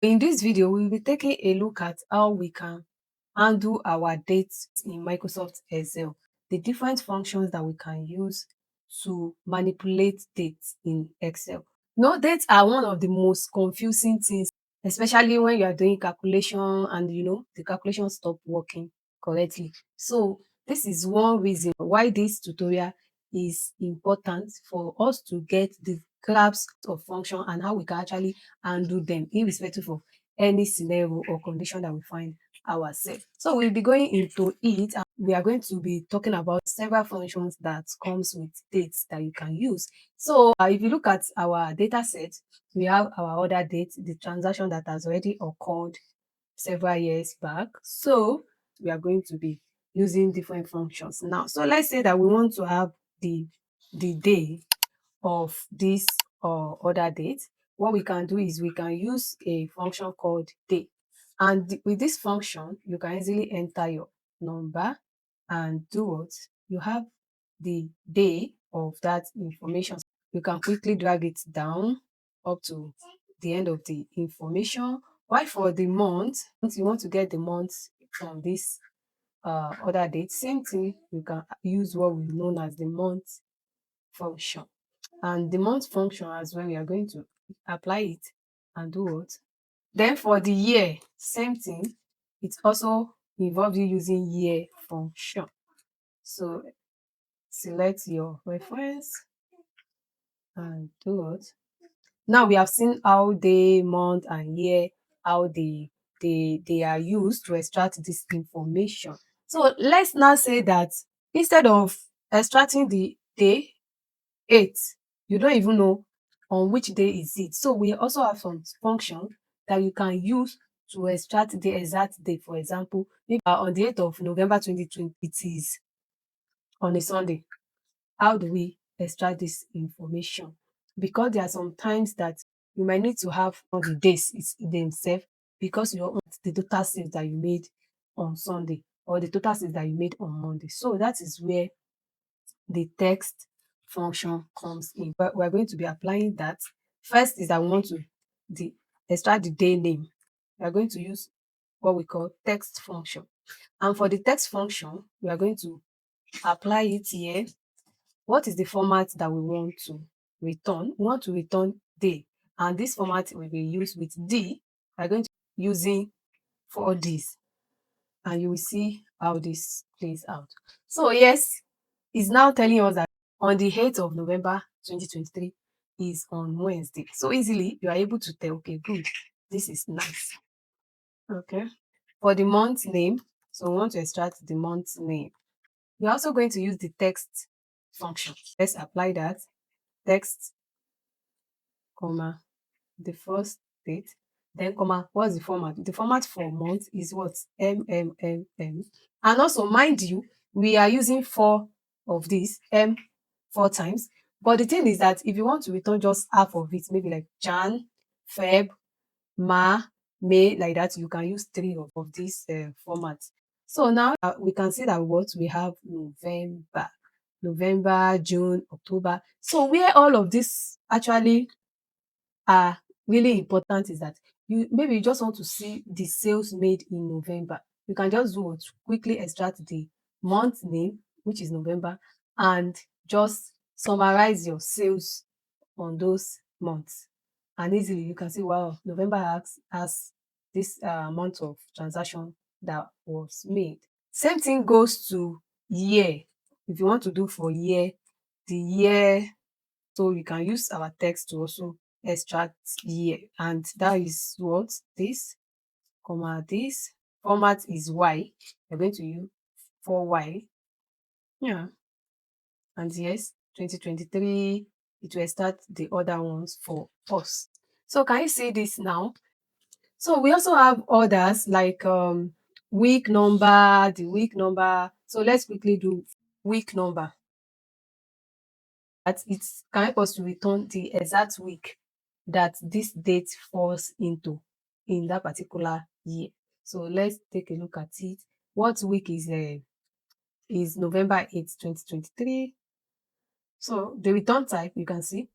In this video, we will be taking a look at how we can handle our dates in Microsoft Excel, the different functions that we can use to manipulate dates in Excel. No, dates are one of the most confusing things, especially when you are doing calculation and the calculation stop working correctly. So this is one reason why this tutorial is important for us to get the grasp of function and how we can actually handle them irrespective of any scenario or condition that we find ourselves. So we'll be going into it and we are going to be talking about several functions that comes with dates that you can use. So if you look at our data set, we have our order date, the transaction that has already occurred several years back. So we are going to be using different functions now. So let's say that we want to have the day of this order date. What we can do is we can use a function called day. And with this function, you can easily enter your number and do what? You have the day of that information. You can quickly drag it down up to the end of the information. While for the month, if you want to get the month from this order date, same thing, you can use what we know as the month function. And the month function as well, we are going to apply it and do what? Then for the year, same thing. It also involves you using year function. So select your reference and do what? Now we have seen how day, month, and year, how they are used to extract this information. So let's now say that instead of extracting the day 8, you don't even know on which day is it. So we also have some function that you can use to extract the exact day. For example, maybe on the 8th of November 2020, it is on a Sunday. How do we extract this information? Because there are some times that you might need to have on the days themselves because you don't want the total sales that you made on Sunday or the total sales that you made on Monday. So that is where the text function comes in. But we're going to be applying that. First is that we want to extract the day name. We are going to use what we call text function. And for the text function, we are going to apply it here. What is the format that we want to return? We want to return day. And this format will be used with D. We are going to be using 4Ds. And you will see how this plays out. So yes, it's now telling us that on the 8th of November 2023 is on Wednesday. So easily you are able to tell, okay, good, this is nice. Okay. For the month name, so we want to extract the month name. We're also going to use the text function. Let's apply that. Text, comma, the first date, then comma, what's the format? The format for month is what? MMMM. And also, mind you, we are using 4 of these, M 4 times. But the thing is that if you want to return just half of it, maybe like Jan, Feb, Ma, May, like that, you can use 3 of these formats. So now we can see that what we have November, June, October. So where all of this actually are really important is that you just want to see the sales made in November. You can just do what? Quickly extract the month name, which is November, and just summarize your sales on those months. And easily you can see, wow, November has this amount of transaction that was made. Same thing goes to year. If you want to do for year, the year, so we can use our text to also extract year. And that is what? This, comma, this. Format is Y. We're going to use for Y. Yeah. And yes, 2023, it will start the other ones for us. So can you see this now? So we also have others like week number, the week number. So let's quickly do week number. That it can help us to return the exact week that this date falls into in that particular year. So let's take a look at it. What week is November 8th, 2023. So the return type, you can see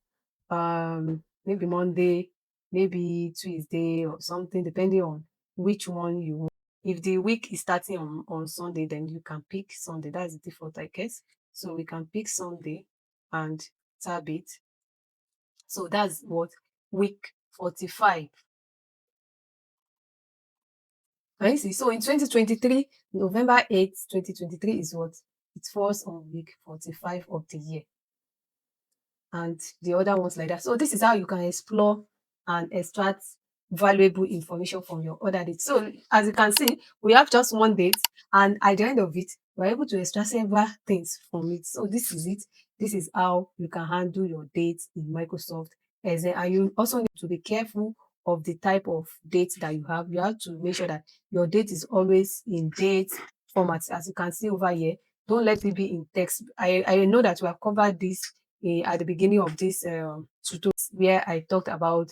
maybe Monday, maybe Tuesday or something, depending on which one you want. If the week is starting on Sunday, then you can pick Sunday. That's the default, I guess. So we can pick Sunday and tab it. So that's what week 45. Can you see? So in 2023, November 8th, 2023 is what? It falls on week 45 of the year. And the other ones like that. So this is how you can explore and extract valuable information from your other dates. So as you can see, we have just one date, and at the end of it, we're able to extract several things from it. So this is it. This is how you can handle your dates in Microsoft Excel. And you also need to be careful of the type of date that you have. You have to make sure that your date is always in date format. As you can see over here, don't let it be in text. I know that we have covered this at the beginning of this tutorial, where I talked about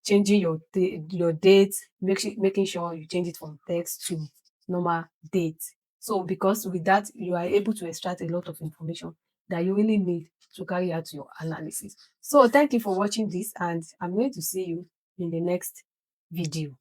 changing your date, making sure you change it from text to normal date. So because with that, you are able to extract a lot of information that you really need to carry out your analysis. So thank you for watching this, and I'm going to see you in the next video.